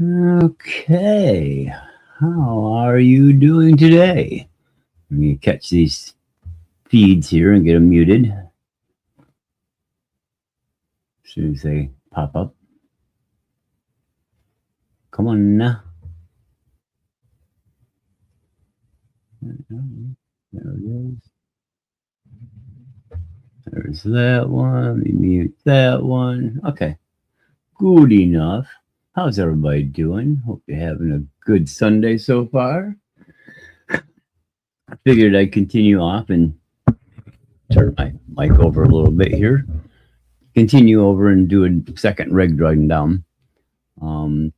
Okay, how are you doing today? Let me catch these feeds here and get them muted as soon as they pop up. Come on now. There it is. There's that one. Let me mute that one. Okay, good enough. How's everybody doing? Hope you're having a good Sunday so far. I figured I'd continue off and turn my mic over a little bit here. Continue over and do a second rig drawing down. I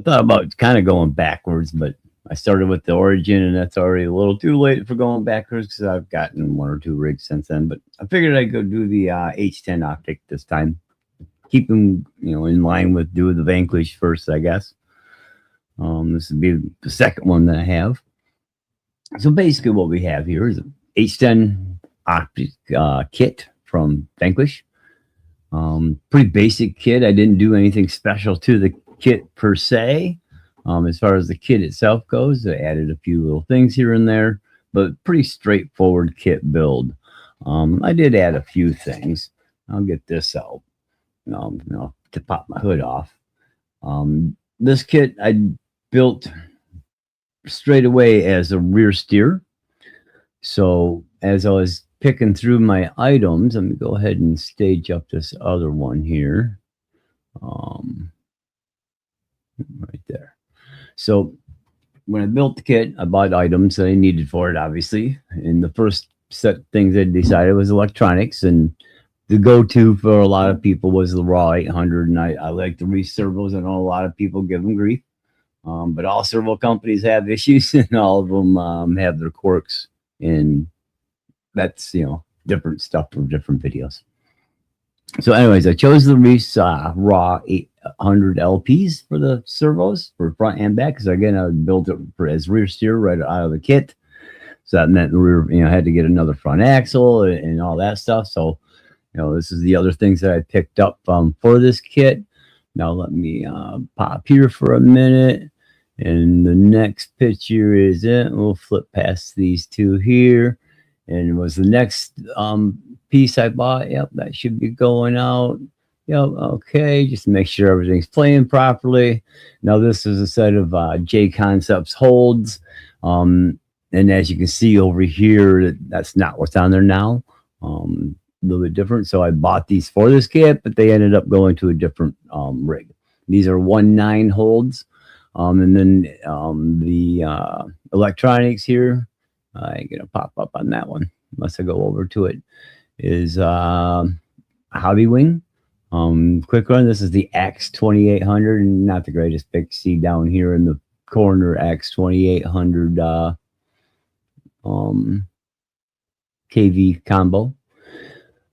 thought about kind of going backwards, but I started with the origin, and that's already a little too late for going backwards because I've gotten one or two rigs since then. But I figured I'd go do the H10 Optic this time. Keep them, in line with do the Vanquish first, I guess. This would be the second one that I have. So basically, what we have here is an H10 Optic kit from Vanquish. Pretty basic kit. I didn't do anything special to the kit per se. As far as the kit itself goes, I added a few little things here and there, but pretty straightforward kit build. I did add a few things. I'll get this out to pop my hood off. This kit I built straight away as a rear steer. So as I was picking through my items, let me go ahead and stage up this other one here. Right there. So when I built the kit, I bought items that I needed for it, obviously. And the first set of things I decided was electronics. And the go-to for a lot of people was the Raw 800. And I like the Reese servos. I know a lot of people give them grief. But all servo companies have issues, and all of them have their quirks. And that's, different stuff for different videos. So anyways, I chose the Reese Raw 800 LPs for the servos for front and back. Because again, I built it as rear steer right out of the kit. So that meant the rear, had to get another front axle and all that stuff. So, this is the other things that I picked up for this kit. Now let me pop here for a minute. And the next picture is it. We'll flip past these two here. And it was the next piece I bought. Yep, that should be going out. Yep, okay. Just make sure everything's playing properly. Now this is a set of J Concepts holds. And as you can see over here, that's not what's on there now. A little bit different. So I bought these for this kit, but they ended up going to a different rig. These are 1.9 holds. And then the electronics here, I ain't gonna pop up on that one unless I go over to it, is Hobby Wing. Quick run. This is the X2800, and not the greatest pick. See down here in the corner, X2800 KV combo.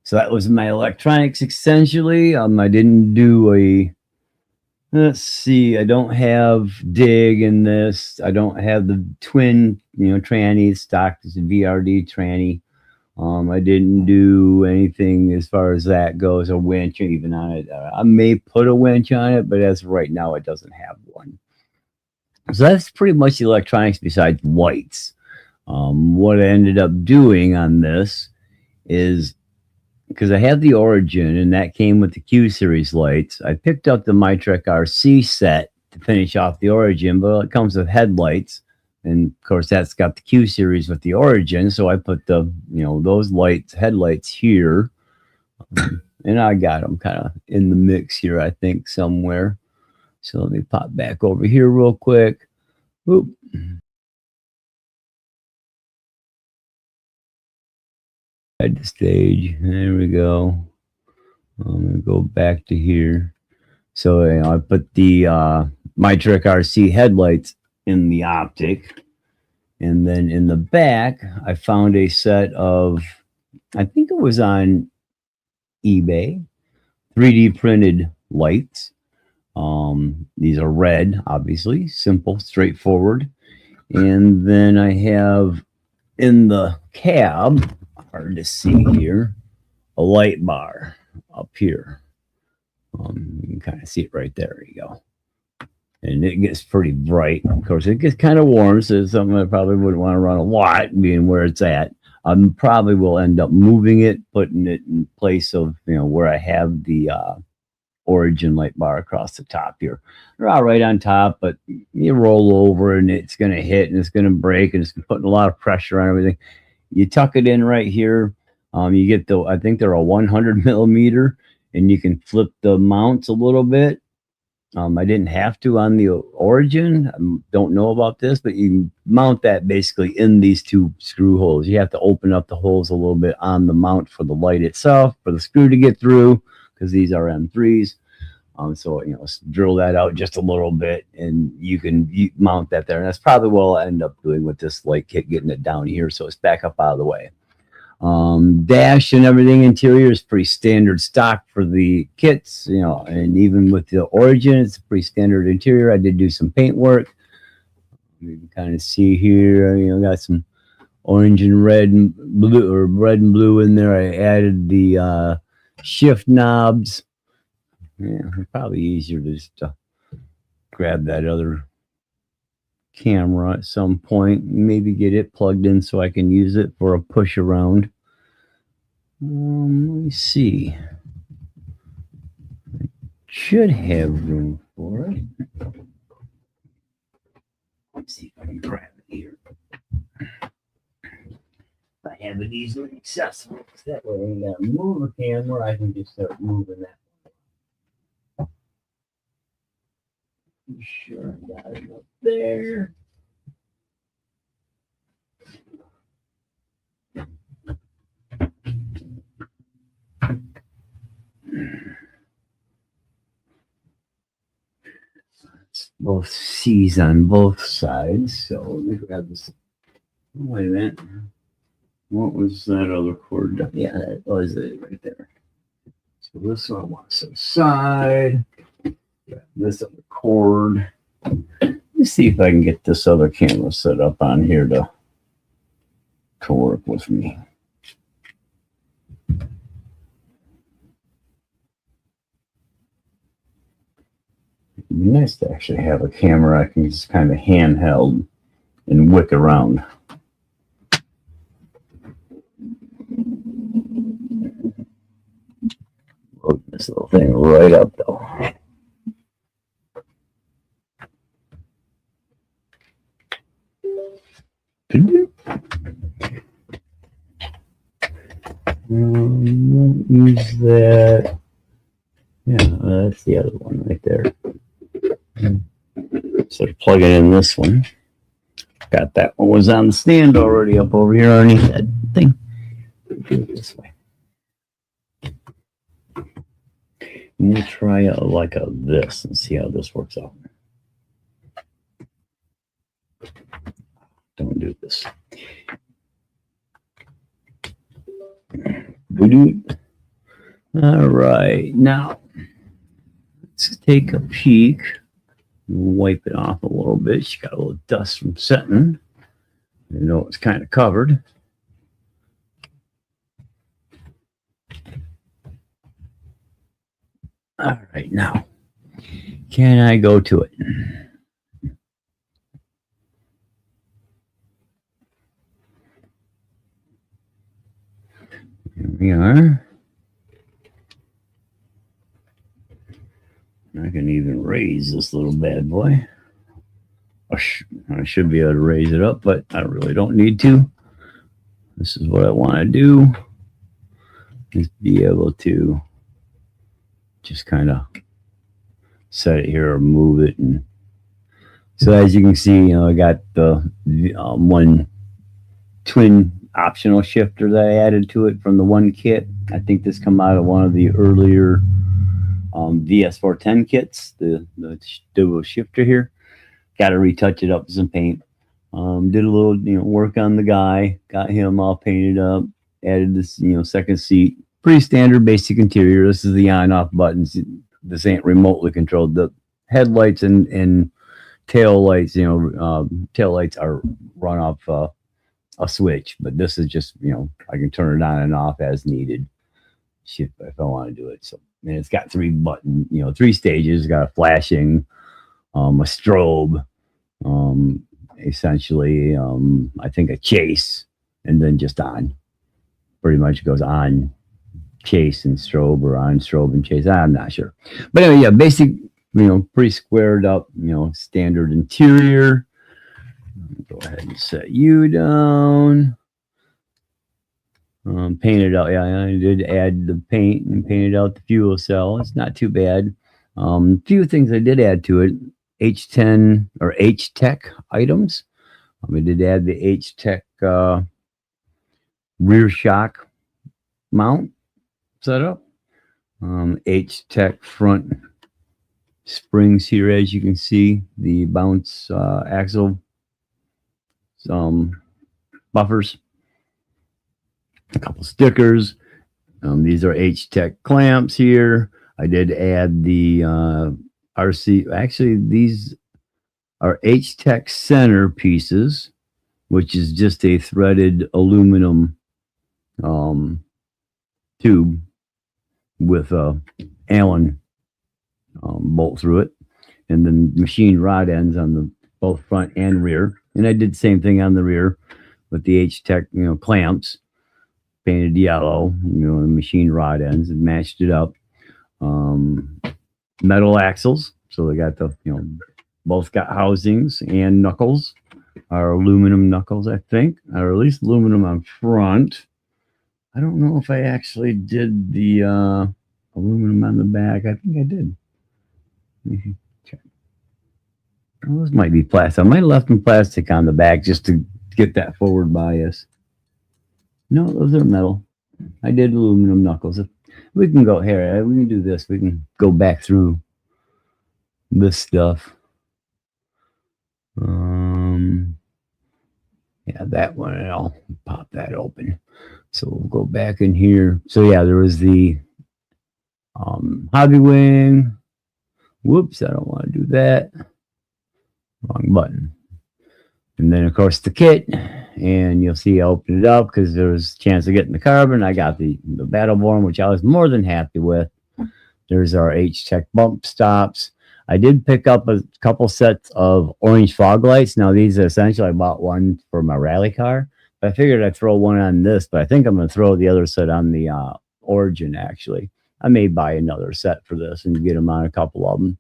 So that was my electronics essentially. I didn't do a, let's see, I don't have dig in this. I don't have the twin, tranny stock. This is VRD tranny. I didn't do anything as far as that goes, a winch even on it. I may put a winch on it, but as of right now, it doesn't have one. So that's pretty much the electronics besides lights. What I ended up doing on this is, because I had the Origin and that came with the Q series lights, I picked up the Mitrek RC set to finish off the Origin, but it comes with headlights. And of course that's got the Q series with the Origin. So I put the, those headlights here, and I got them kind of in the mix here, I think somewhere. So let me pop back over here real quick. Oop. At the stage, there we go. I'm gonna go back to here. So I put the Mitrek RC headlights in the Optic, and then in the back I found a set of, I think it was on eBay, 3D printed lights. These are red, obviously, simple, straightforward. And then I have in the cab, hard to see here, a light bar up here. You can kind of see it right there. There you go. and it gets pretty bright. Of course, it gets kind of warm, so it's something I probably wouldn't want to run a lot, being where it's at. I probably will end up moving it, putting it in place of where I have the origin light bar across the top here. They're all right on top, but you roll over and it's going to hit and it's going to break and it's putting a lot of pressure on everything. You tuck it in right here. You get I think they're a 100 millimeter, and you can flip the mounts a little bit. I didn't have to on the origin. I don't know about this, but you mount that basically in these two screw holes. You have to open up the holes a little bit on the mount for the light itself, for the screw to get through, because these are M3s. So, drill that out just a little bit, and you mount that there. And that's probably what I'll end up doing with this light kit, getting it down here so it's back up out of the way. Dash and everything interior is pretty standard stock for the kits, and even with the origin, it's a pretty standard interior. I did do some paint work. You can kind of see here, got some orange and red and blue, or red and blue in there. I added the shift knobs. Yeah, it's probably easier to just grab that other camera at some point, maybe get it plugged in so I can use it for a push around. Let me see. I should have room for it. Let's see if I can grab it here. If I have it easily accessible, that way I ain't got to move the camera, I can just start moving that. Sure, I got it up there. It's both C's on both sides. So let me grab this. Wait a minute. What was that other cord? Yeah, that was it right there. So this one wants to side. This other cord. Let's see if I can get this other camera set up on here to work with me. It'd be nice to actually have a camera I can just kind of handheld and wick around. Load this little thing right up though. Won't use that. Yeah, that's the other one right there. So plugging in this one. Got that one was on the stand already up over here underneath that thing. Do it this way. Let me try like this and see how this works out. Don't do this. All right, now let's take a peek. Wipe it off a little bit. She got a little dust from setting. It's kind of covered. All right, now can I go to it? Here we are. I can even raise this little bad boy. I should be able to raise it up, but I really don't need to. This is what I want to do, is be able to just kind of set it here or move it. And so as you can see, I got the one twin optional shifter that I added to it from the one kit. I think this come out of one of the earlier VS410 kits, the dual shifter here. Got to retouch it up with some paint. Did a little work on the guy, got him all painted up, added this second seat. Pretty standard basic interior. This is the on off buttons. This ain't remotely controlled. The headlights and tail lights, tail lights are run off a switch, but this is just I can turn it on and off as needed if I want to do it. So, and it's got three stages. It's got a flashing, a strobe, essentially, I think a chase, and then just on. Pretty much goes on chase and strobe, or on strobe and chase. I'm not sure. But anyway, yeah, basic, pretty squared up, standard interior. Go ahead and set you down. Painted out. Yeah, I did add the paint and painted out the fuel cell. It's not too bad. Few things I did add to it. H10 or H-Tech items. I did add the H-Tech rear shock mount setup. H-Tech front springs here, as you can see, the bounce axle buffers, a couple stickers. These are H-Tech clamps here. I did add the RC. Actually, these are H-Tech center pieces, which is just a threaded aluminum tube with a Allen bolt through it, and then machined rod ends on the both front and rear. And I did the same thing on the rear with the H-Tech, clamps, painted yellow, and machined rod ends, and matched it up. Metal axles, so they got the, both got housings and knuckles, are aluminum knuckles, I think, or at least aluminum on front. I don't know if I actually did the aluminum on the back. I think I did. Check. Well, those might be plastic. I might have left them plastic on the back just to get that forward bias. No, those are metal. I did aluminum knuckles. We can go here. We can do this. We can go back through this stuff. Yeah, that one, and I'll pop that open. So we'll go back in here. So yeah, there was the hobby wing. Whoops, I don't want to do that. Wrong button. And then of course the kit, and you'll see I opened it up because there was a chance of getting the carbon. I got the Battleborn, which I was more than happy with. There's our H-Tech bump stops. I did pick up a couple sets of orange fog lights. Now these are essentially, I bought one for my rally car. I figured I'd throw one on this, but I think I'm going to throw the other set on the Origin, actually. I may buy another set for this and get them on a couple of them.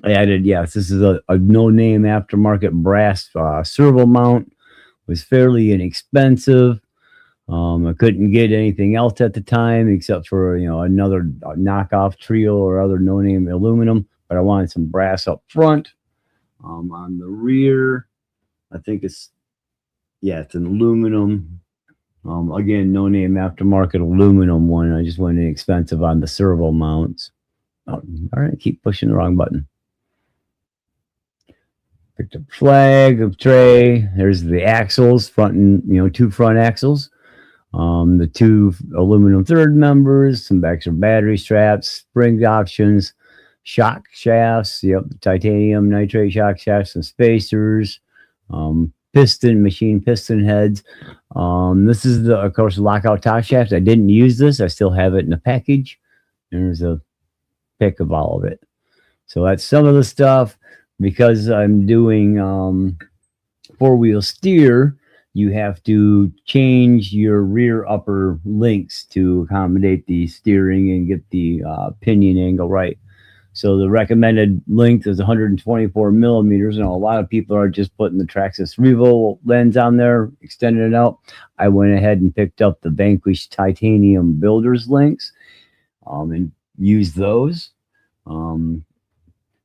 I added, yes, this is a no-name aftermarket brass servo mount. It was fairly inexpensive. I couldn't get anything else at the time except for, another knockoff Trio or other no-name aluminum, but I wanted some brass up front. On the rear, I think it's an aluminum. Again, no name aftermarket aluminum one. I just went inexpensive on the servo mounts. Oh, all right, keep pushing the wrong button. Picked up flag of tray. There's the axles, front and two front axles. The two aluminum third members, some extra battery straps, spring options, shock shafts. Yep, titanium nitrate shock shafts and spacers. Machine piston heads. This is the, of course, lockout top shaft. I didn't use this. I still have it in the package. There's a pic of all of it. So that's some of the stuff. Because I'm doing four-wheel steer, you have to change your rear upper links to accommodate the steering and get the pinion angle right. So the recommended length is 124 millimeters. And a lot of people are just putting the Traxxas Revo lens on there, extending it out. I went ahead and picked up the Vanquish titanium builder's links and used those.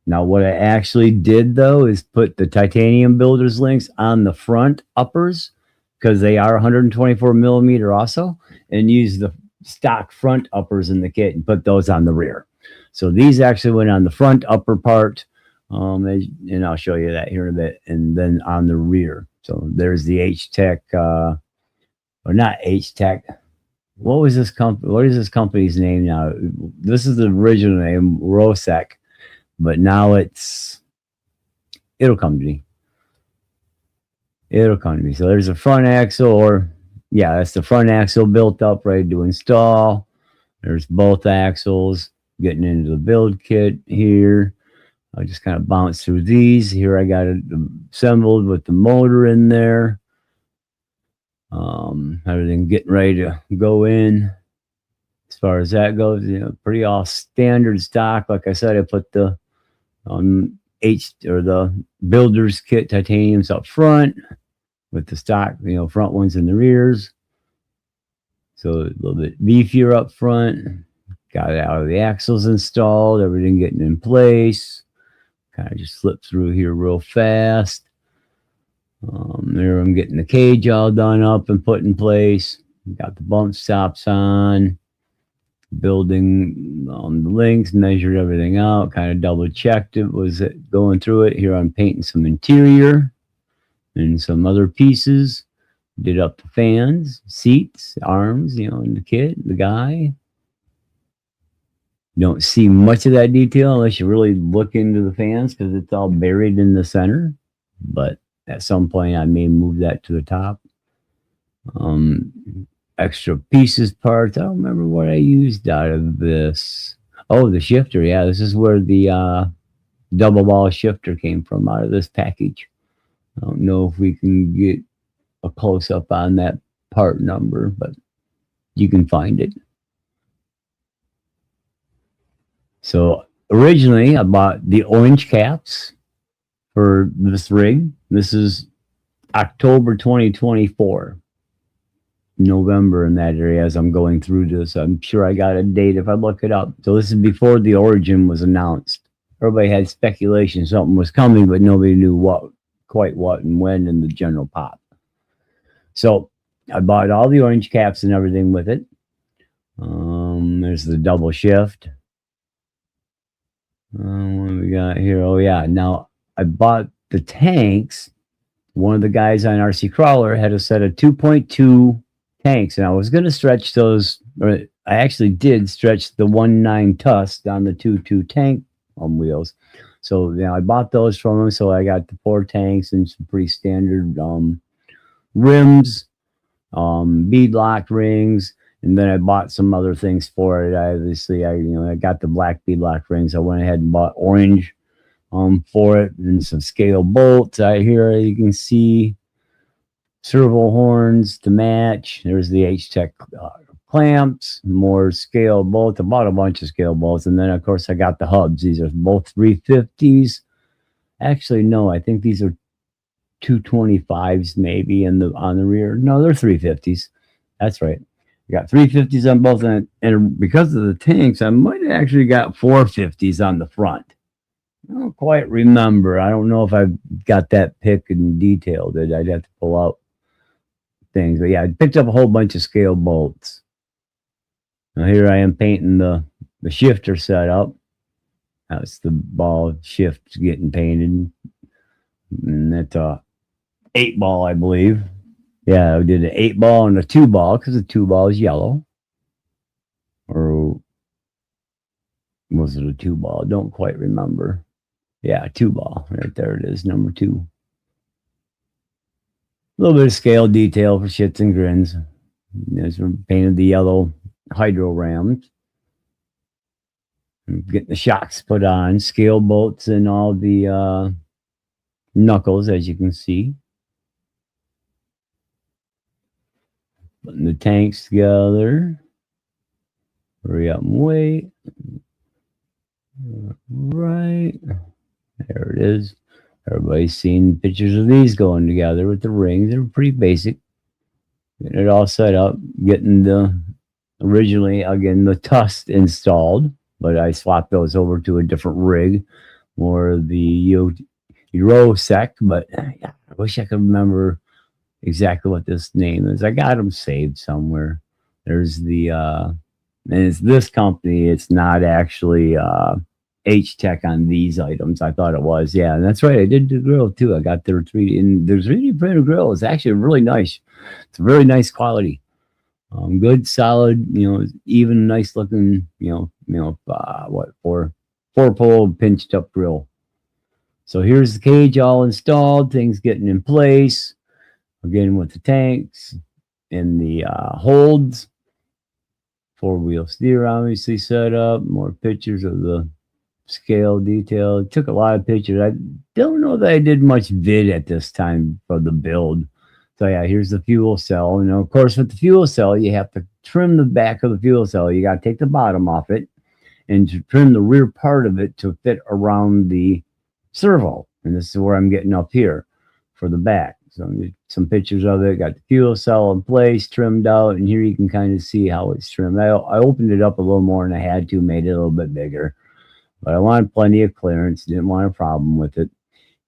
Now, what I actually did, though, is put the titanium builder's links on the front uppers because they are 124 millimeter also, and use the stock front uppers in the kit and put those on the rear. So these actually went on the front upper part, and I'll show you that here in a bit, and then on the rear. So there's the H-Tech, or not H-Tech. What is this company's name now? This is the original name, Rosec. But now it'll come to me. It'll come to me. So there's a front axle, that's the front axle built up, ready to install. There's both axles getting into the build kit here. I just kind of bounce through these. Here I got it assembled with the motor in there. Everything getting ready to go in. As far as that goes, pretty all standard stock. Like I said, I put the the builder's kit titaniums up front with the stock, front ones in the rears. So a little bit beefier up front. Got it out of the axles installed, everything getting in place. Kind of just slip through here real fast. There I'm getting the cage all done up and put in place. Got the bump stops on. Building the links, measured everything out, kind of double checked it. Was it going through it? Here I'm painting some interior and some other pieces. Did up the fans, seats, arms, and the kit, the guy. You don't see much of that detail unless you really look into the fans because it's all buried in the center. But at some point, I may move that to the top. Extra pieces, parts. I don't remember what I used out of this. Oh, the shifter. Yeah, this is where the double ball shifter came from out of this package. I don't know if we can get a close up on that part number, but you can find it. So originally I bought the orange caps for this rig. This is October 2024. November in that area as I'm going through this. I'm sure I got a date if I look it up. So this is before the origin was announced. Everybody had speculation something was coming, but nobody knew quite what and when in the general pop. So I bought all the orange caps and everything with it. There's the double shift. What do we got here? Oh yeah. Now I bought the tanks. One of the guys on RC Crawler had a set of 2.2 tanks, and I was going to stretch those, or I actually did stretch the 1.9 Tusk down the 2.2 tank on wheels. So I bought those from him. So I got the 4 tanks and some pretty standard rims, beadlock rings, and then I bought some other things for it. I got the black beadlock rings. I went ahead and bought orange for it, and some scale bolts out here. You can see servo horns to match. There's the H-Tech clamps, more scale bolts. I bought a bunch of scale bolts, and then of course I got the hubs. These are both 350s. Actually, no, I think these are 225s maybe on the rear. No, they're 350s. That's right. I got 350s on both, and because of the tanks, I might have actually got 450s on the front. I don't quite remember. I don't know if I've got that pick and detailed it. I'd have to pull out things. But yeah, I picked up a whole bunch of scale bolts. Now here I am painting the shifter setup. That's the ball shift getting painted. And that's a 8-ball, I believe. Yeah, I did an 8-ball and a 2-ball because the 2-ball is yellow. Or was it a 2-ball? Don't quite remember. Yeah, 2-ball. Right there it is, number 2. A little bit of scale detail for shits and grins. There's painted the yellow hydro rams. Getting the shocks put on, scale bolts and all the knuckles, as you can see. Putting the tanks together. Hurry up and wait. Right. There it is. Everybody's seen pictures of these going together with the rings. They're pretty basic. Getting it all set up. Getting originally, again, the Tusk installed. But I swapped those over to a different rig. More the Eurosec. But yeah, I wish I could remember exactly what this name is. I got them saved somewhere. There's the... and it's this company. It's not actually... H-Tech on these items. I thought it was. Yeah, and that's right. I did the grill too. I got their 3D, and there's 3D printed grill. It's actually really nice. It's a very nice quality. Good, solid, even nice looking, four-pole pinched up grill. So here's the cage all installed, things getting in place. Again, with the tanks and the holds. 4-wheel steer obviously set up. More pictures of the scale detail. Took a lot of pictures. I don't know that I did much vid at this time for the build. So yeah, here's the fuel cell. You know, of course, with the fuel cell, you have to trim the back of the fuel cell. You got to take the bottom off it and to trim the rear part of it to fit around the servo. And this is where I'm getting up here for the back. So some pictures of it. Got the fuel cell in place, trimmed out, and here you can kind of see how it's trimmed. I opened it up a little more than I had to, made it a little bit bigger. But I wanted plenty of clearance, didn't want a problem with it.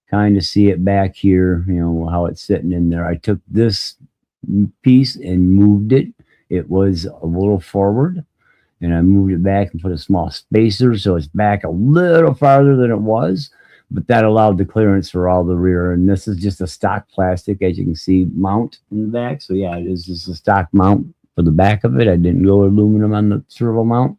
Kind of see it back here, you know, how it's sitting in there. I took this piece and moved it. It was a little forward, and I moved it back and put a small spacer so it's back a little farther than it was, but that allowed the clearance for all the rear. And this is just a stock plastic, as you can see, mount in the back. So yeah, it is just a stock mount for the back of it. I didn't go aluminum on the servo mount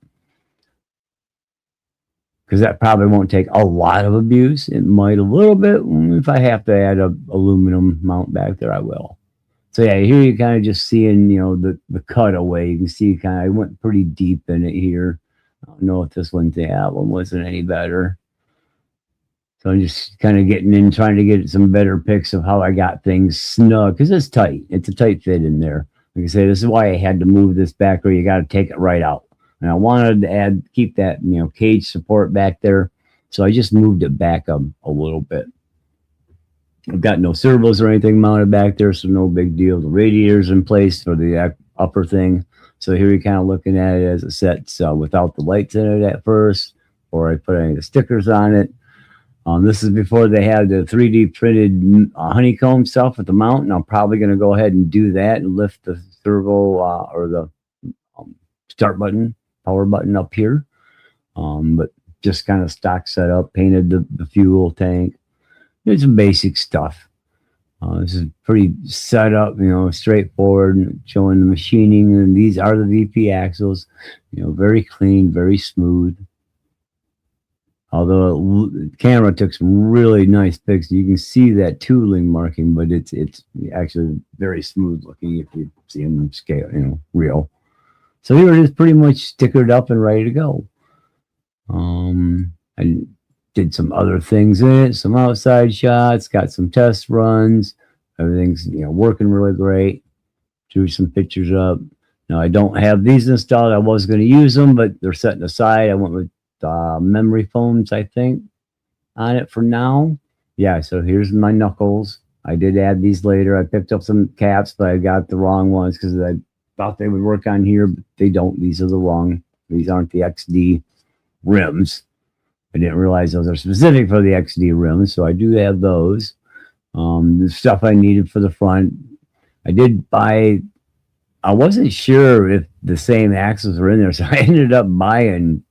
because that probably won't take a lot of abuse. It might a little bit. If I have to add a aluminum mount back there, I will. So yeah, here you kind of just seeing, you know, the cutaway. You can see kind of, I went pretty deep in it here. I don't know if this one, that one wasn't any better. So I'm just kind of getting in, trying to get some better pics of how I got things snug, because it's tight. It's a tight fit in there. Like I say, this is why I had to move this back, or you got to take it right out. And I wanted to keep that, you know, cage support back there. So I just moved it back a little bit. I've got no servos or anything mounted back there, so no big deal. The radiator's in place for the upper thing. So here you're kind of looking at it as it sets without the lights in it at first, or I put any of the stickers on it. This is before they had the 3D printed honeycomb stuff at the mount, and I'm probably going to go ahead and do that and lift the servo or the start button, power button up here. But just kind of stock setup, painted the fuel tank. It's some basic stuff. This is pretty set up, you know, straightforward, showing the machining. And these are the VP axles, you know, very clean, very smooth. Although the camera took some really nice pics, you can see that tooling marking, but it's actually very smooth looking if you see them in scale, you know, real. So here it is, pretty much stickered up and ready to go. I did some other things in it, some outside shots, got some test runs. Everything's, you know, working really great. Drew some pictures up. Now I don't have these installed. I was going to use them, but they're setting aside. I went with memory foams, I think, on it for now. Yeah, so here's my knuckles. I did add these later. I picked up some caps, but I got the wrong ones because I thought they would work on here, but they don't. These are the wrong. These aren't the XD rims. I didn't realize those are specific for the XD rims, so I do have those. The stuff I needed for the front. I did buy, I wasn't sure if the same axles were in there, so I ended up buying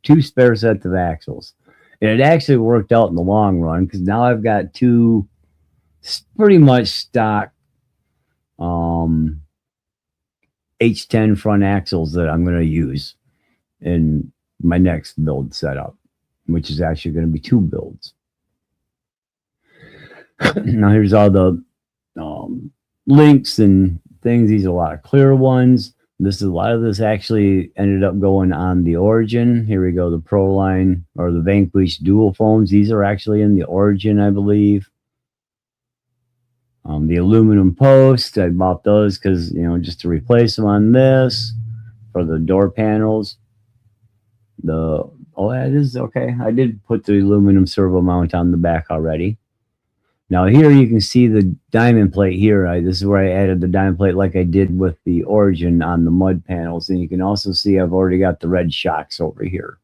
2 spare sets of axles. And it actually worked out in the long run, because now I've got 2 pretty much stock H10 front axles that I'm going to use in my next build setup, which is actually going to be 2 builds. Now here's all the links and things. These are a lot of clear ones. This is a lot of this actually ended up going on the Origin. Here we go, the Pro line or the Vanquish dual foams. These are actually in the Origin, I believe. The aluminum posts, I bought those because, you know, just to replace them on this for the door panels. Oh, that is okay. I did put the aluminum servo mount on the back already. Now here you can see the diamond plate here. This is where I added the diamond plate like I did with the Origin on the mud panels. And you can also see I've already got the red shocks over here,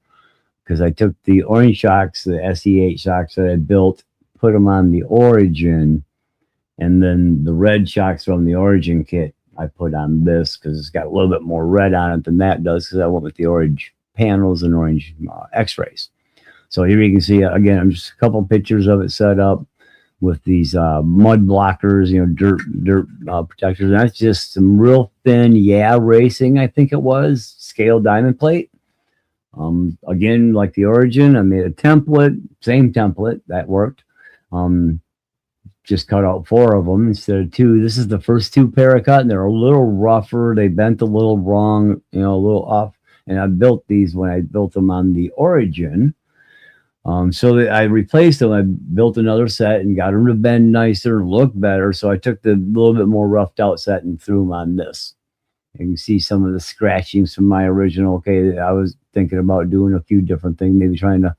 because I took the orange shocks, the SE8 shocks that I built, put them on the Origin, and then the red shocks from the Origin kit I put on this because it's got a little bit more red on it than that does, because I went with the orange panels and orange x-rays. So here you can see, again, I'm just a couple pictures of it set up with these mud blockers, you know, dirt protectors. And that's just some real thin, racing, I think it was, scale diamond plate. Again, like the Origin, I made a template, same template, that worked. Just cut out 4 of them instead of 2. This is the first 2 pair I cut, and they're a little rougher. They bent a little wrong, you know, a little off. And I built these when I built them on the Origin. So that I replaced them. I built another set and got them to bend nicer, look better. So I took the little bit more roughed out set and threw them on this. You can see some of the scratchings from my original. Okay, I was thinking about doing a few different things, maybe trying to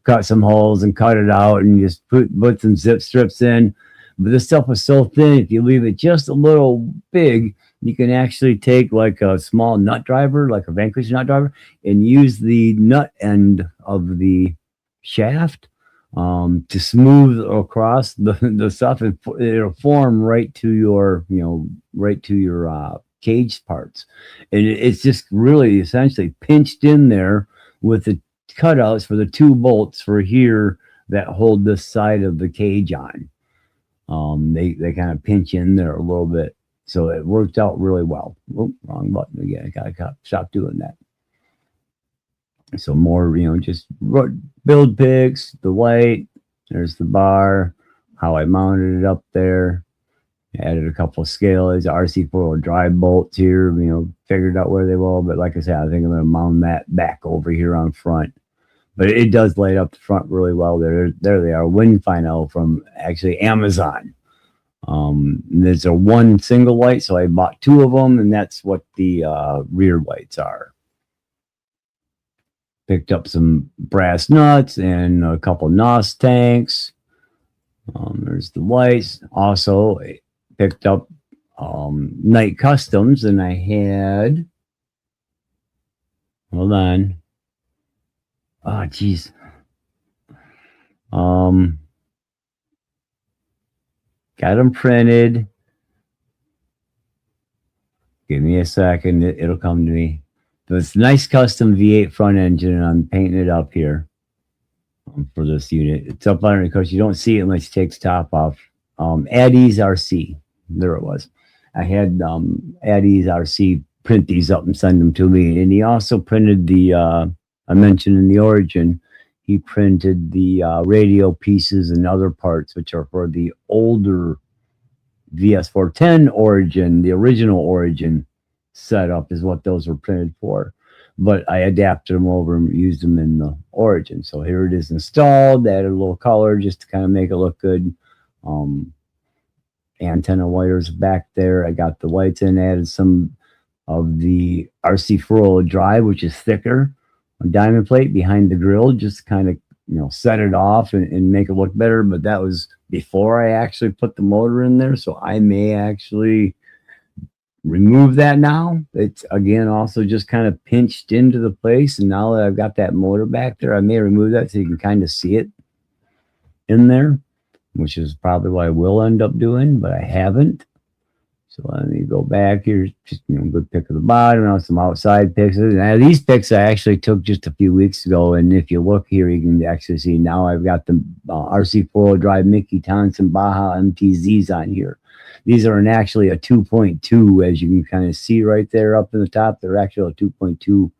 cut some holes and cut it out and just put some zip strips in. But this stuff was so thin, if you leave it just a little big, you can actually take like a small nut driver, like a Vanquish nut driver, and use the nut end of the shaft to smooth across the stuff, and it'll form right to your, right to your cage parts. And it's just really essentially pinched in there with the cutouts for the 2 bolts for here that hold this side of the cage on. They kind of pinch in there a little bit. So it worked out really well. Oh, wrong button again. I gotta stop doing that. So more, just build pics, the light, there's the bar, how I mounted it up there. Added a couple of scalers, RC4 drive bolts here, figured out where they will. But like I said, I think I'm going to mount that back over here on front. But it does light up the front really well. There they are, wind final from actually Amazon. There's a one single light, so I bought 2 of them, and that's what the rear lights are. Picked up some brass nuts and a couple NOS tanks. There's the lights. Also picked up Night Customs, and I had, hold on. Oh, geez. Got them printed. Give me a second. It'll come to me. So it's nice custom V8 front engine, and I'm painting it up here for this unit. It's up under because you don't see it unless you take the top off. Addie's RC. There it was. I had Addie's RC print these up and send them to me. And he also printed the, I mentioned in the Origin, he printed the radio pieces and other parts, which are for the older VS410 Origin, the original Origin setup is what those were printed for. But I adapted them over and used them in the Origin. So here it is installed. Added a little color just to kind of make it look good. Antenna wires back there. I got the lights in, added some of the RC4 drive, which is thicker, a diamond plate behind the grill, just kind of, set it off and make it look better. But that was before I actually put the motor in there. So I may actually remove that now. It's again also just kind of pinched into the place. And now that I've got that motor back there, I may remove that so you can kind of see it in there, which is probably what I will end up doing, but I haven't. So let me go back here. Just, good pick of the bottom. Now some outside pics. Now these pics I actually took just a few weeks ago. And if you look here, you can actually see now I've got the RC4 drive Mickey Thompson Baja MTZs on here. These are actually a 2.2, as you can kind of see right there up in the top. They're actually a 2.2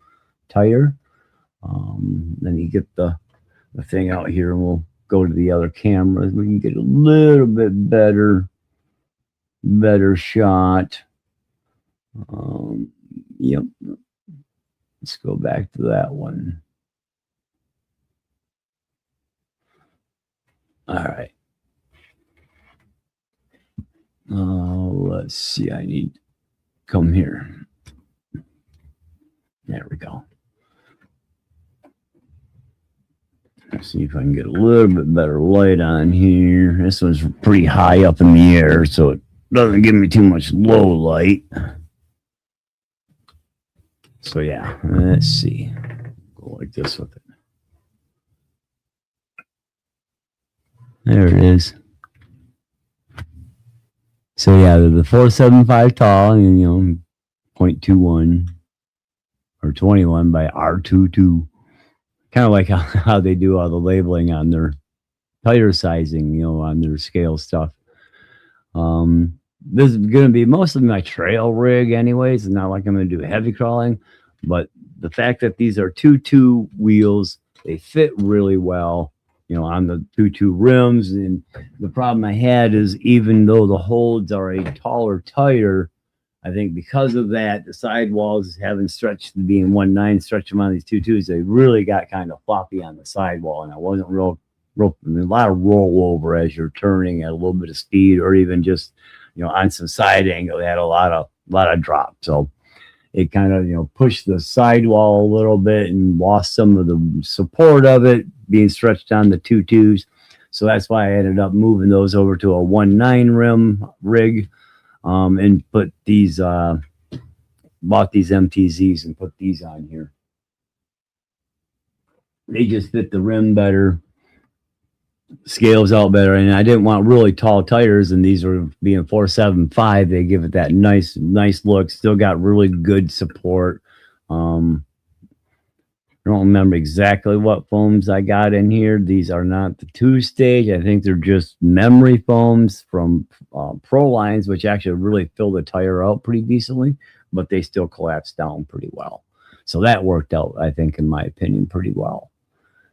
tire. Let me get the thing out here, and we'll go to the other cameras. We can get a little bit better shot. Yep. Let's go back to that one. All right. Let's see. I need to come here. There we go. Let's see if I can get a little bit better light on here. This one's pretty high up in the air, so it doesn't give me too much low light. So yeah, let's see. Go like this with it. There it is. So yeah, the 475 tall, and 0.21 or 21 by R22. Kind of like how they do all the labeling on their tire sizing, on their scale stuff. This is going to be mostly my trail rig anyways. It's not like I'm going to do heavy crawling, but the fact that these are 2.2 wheels, they fit really well, on the 2.2 rims. And the problem I had is even though the holds are a taller tire, I think because of that, the sidewalls having stretched to being 1.9, stretch them on these 2.2s, they really got kind of floppy on the sidewall, and I wasn't a lot of rollover as you're turning at a little bit of speed, or even just on some side angle. They had a lot of drop, so it kind of pushed the sidewall a little bit and lost some of the support of it being stretched on the 2.2s. So that's why I ended up moving those over to a 1.9 rim rig, and put these bought these MTZs and put these on here. They just fit the rim better, scales out better, and I didn't want really tall tires, and these were being 475. They give it that nice look. Still got really good support. I don't remember exactly what foams I got in here. These are not the 2-stage. I think they're just memory foams from Pro Lines, which actually really fill the tire out pretty decently, but they still collapse down pretty well. So that worked out, I think, in my opinion, pretty well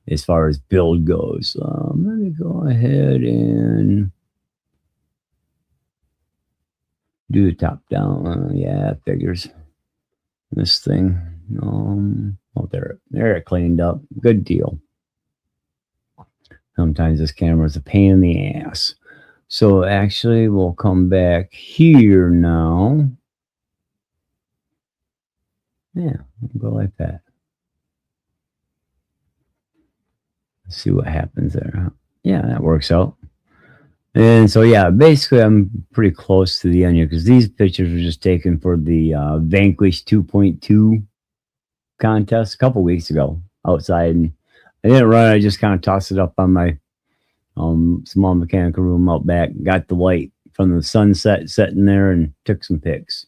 as far as build goes. Let me go ahead and do the top down. Yeah, figures. This thing. Oh, there it cleaned up. Good deal. Sometimes this camera is a pain in the ass. So actually, we'll come back here now. Yeah, we'll go like that. Let's see what happens there. Yeah, that works out. And so, yeah, basically, I'm pretty close to the end here because these pictures were just taken for the Vanquish 2.2 contest a couple weeks ago outside. And I didn't run. I just kind of tossed it up on my small mechanical room out back. Got the light from the sunset setting there and took some pics.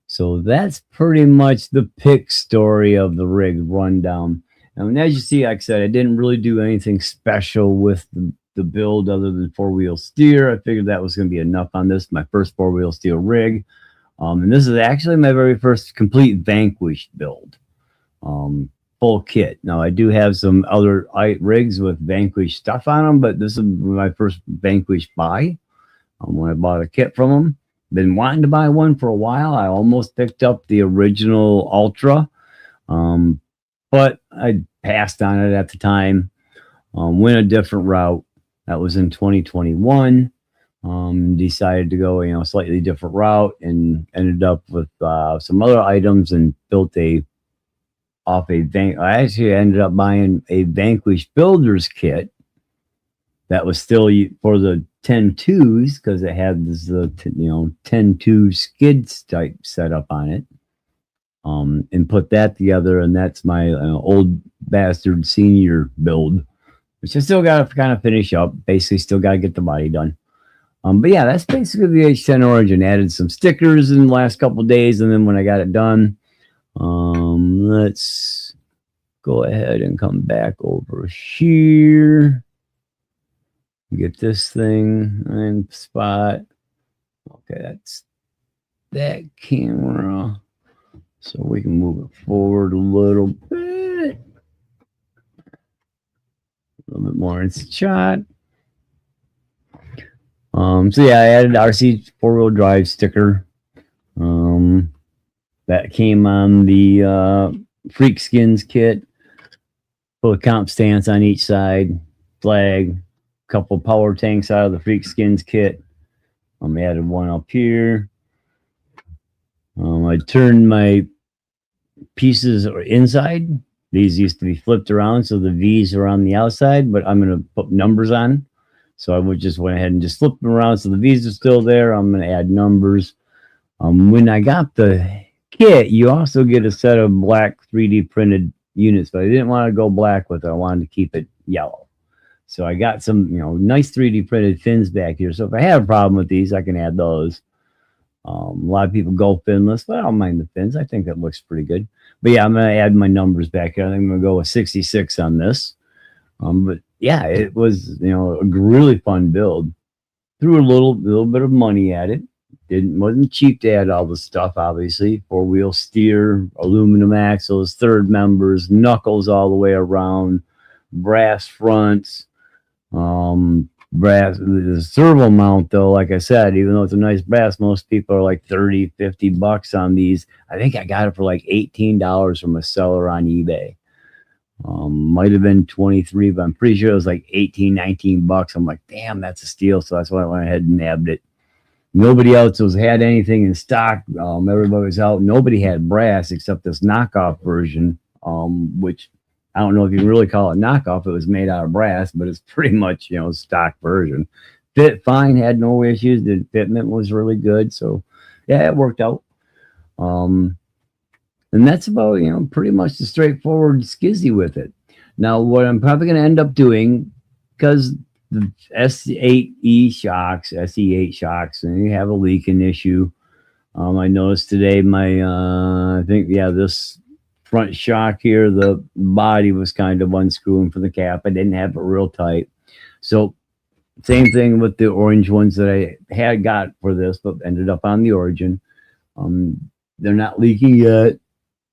So that's pretty much the pic story of the rig rundown. And as you see, like I said, I didn't really do anything special with the build other than 4-wheel steer. I figured that was going to be enough on this, my first 4-wheel steer rig. And this is actually my very first complete Vanquish build. Full kit. Now, I do have some other rigs with Vanquish stuff on them, but this is my first Vanquish buy. When I bought a kit from them. Been wanting to buy one for a while. I almost picked up the original Ultra, but I passed on it at the time. Went a different route. That was in 2021. Decided to go, a slightly different route, and ended up with some other items and built I actually ended up buying a Vanquish Builders kit that was still for the 10.2s because it had this 10.2 skid type setup on it. And put that together, and that's my old bastard senior build, which I still got to kind of finish up. Basically, still got to get the body done. But yeah, that's basically the H10 Origin. Added some stickers in the last couple of days, and then when I got it done, let's go ahead and come back over here. Get this thing in spot. Okay, that's that camera. So we can move it forward a little bit. A little bit more in shot. So yeah, I added RC 4-wheel drive sticker. That came on the Freak Skins kit. Put a comp stance on each side, flag, couple power tanks out of the Freak Skins kit. I added one up here. I turned my pieces inside. These used to be flipped around, so the V's are on the outside, but I'm going to put numbers on. So I would just went ahead and just flip them around, so the V's are still there. I'm going to add numbers. When I got the kit, you also get a set of black 3D printed units, but I didn't want to go black with it. I wanted to keep it yellow. So I got some, nice 3D printed fins back here. So if I have a problem with these, I can add those. A lot of people go finless, but I don't mind the fins. I think that looks pretty good. But yeah, I'm going to add my numbers back here. I think I'm going to go with 66 on this. But yeah, it was, a really fun build. Threw a little bit of money at it. Wasn't cheap to add all the stuff, obviously. 4-wheel steer, aluminum axles, third members, knuckles all the way around, brass fronts, brass. The servo mount, though, like I said, even though it's a nice brass, most people are like 30, $50 on these. I think I got it for like $18 from a seller on eBay. Might have been 23, but I'm pretty sure it was like 18, $19. I'm like, damn, that's a steal. So that's why I went ahead and nabbed it. Nobody else had anything in stock. Everybody was out. Nobody had brass except this knockoff version, which I don't know if you really call it knockoff. It was made out of brass, but it's pretty much, stock version. Fit fine, had no issues. The fitment was really good. So yeah, it worked out. And that's about, pretty much the straightforward skizzy with it. Now, what I'm probably going to end up doing, because the S8E shocks, SE8 shocks, and you have a leaking issue. I noticed today I think, this front shock here, the body was kind of unscrewing for the cap. I didn't have it real tight. So same thing with the orange ones that I had got for this, but ended up on the Origin. They're not leaking yet.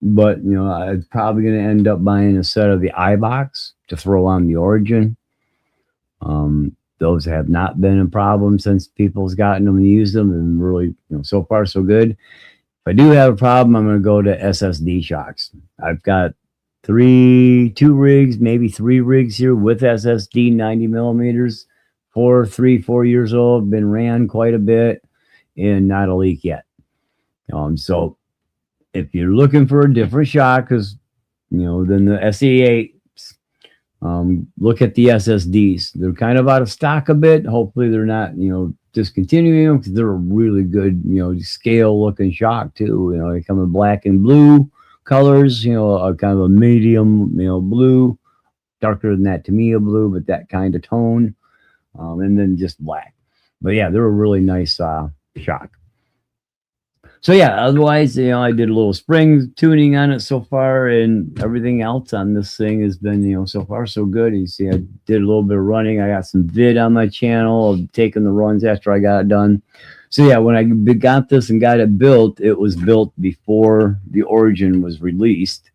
But, I'm probably going to end up buying a set of the iBox to throw on the Origin. Those have not been a problem since people's gotten them and used them, and really, so far so good. If I do have a problem, I'm going to go to SSD shocks. I've got 2 rigs, maybe 3 rigs here with SSD 90 millimeters, 4 years old, been ran quite a bit, and not a leak yet. So if you're looking for a different shock, because than the SE8, look at the SSDs. They're kind of out of stock a bit. Hopefully they're not, discontinuing them, because they're a really good, scale looking shock too. They come in black and blue colors, a kind of a medium, blue, darker than that Tamiya blue, but that kind of tone, and then just black. But yeah, they're a really nice shock. So yeah, otherwise, I did a little spring tuning on it so far, and everything else on this thing has been, so far so good. You see, I did a little bit of running. I got some vid on my channel of taking the runs after I got it done. So yeah, when I got this and got it built, it was built before the Origin was released.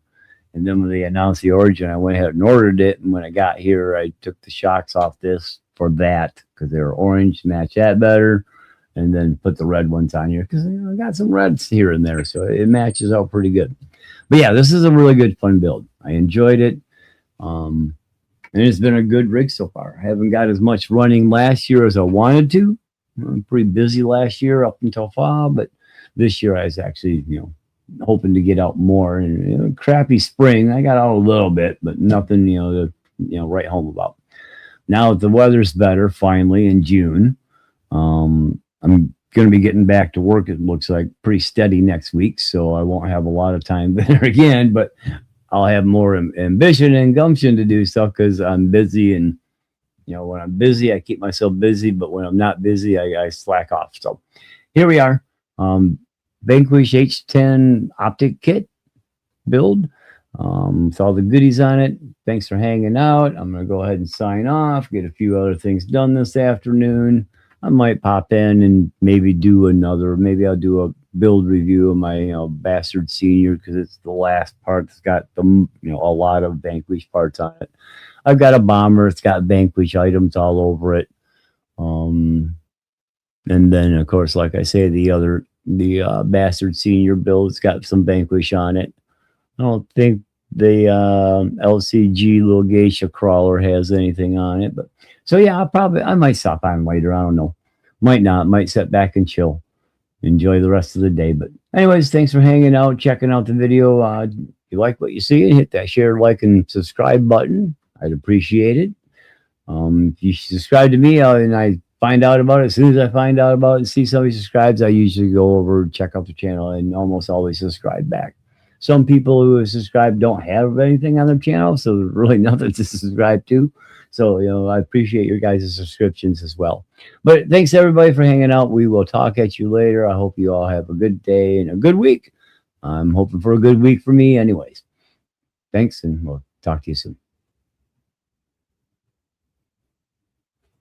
And then when they announced the Origin, I went ahead and ordered it. And when I got here, I took the shocks off this for that, because they were orange, match that better. And then put the red ones on here, because I got some reds here and there, so it matches out pretty good. But yeah, this is a really good fun build. I enjoyed it, and it's been a good rig so far. I haven't got as much running last year as I wanted to. I'm pretty busy last year up until fall, but this year I was actually hoping to get out more. And crappy spring, I got out a little bit, but nothing to write home about. Now the weather's better finally in June. I'm going to be getting back to work, it looks like, pretty steady next week, so I won't have a lot of time there again, but I'll have more ambition and gumption to do stuff, because I'm busy, and when I'm busy, I keep myself busy, but when I'm not busy, I slack off. So here we are, Vanquish H10 Optic kit build, with all the goodies on it. Thanks for hanging out. I'm going to go ahead and sign off, get a few other things done this afternoon. I might pop in and maybe I'll do a build review of my, Bastard Senior, because it's the last part that's got the, a lot of Vanquish parts on it. I've got a bomber. It's got Vanquish items all over it. And then, of course, like I say, the Bastard Senior build, it's got some Vanquish on it. I don't think the LCG little geisha crawler has anything on it, but so yeah, I might stop on later. I don't know, might not, might sit back and chill, enjoy the rest of the day. But anyways, thanks for hanging out, checking out the video. If you like what you see, hit that share, like, and subscribe button. I'd appreciate it. If you subscribe to me, and I find out about it, as soon as I find out about it and see somebody subscribes, I usually go over, check out the channel, and almost always subscribe back. Some people who have subscribed don't have anything on their channel, so there's really nothing to subscribe to. So, I appreciate your guys' subscriptions as well. But thanks, everybody, for hanging out. We will talk at you later. I hope you all have a good day and a good week. I'm hoping for a good week for me anyways. Thanks, and we'll talk to you soon.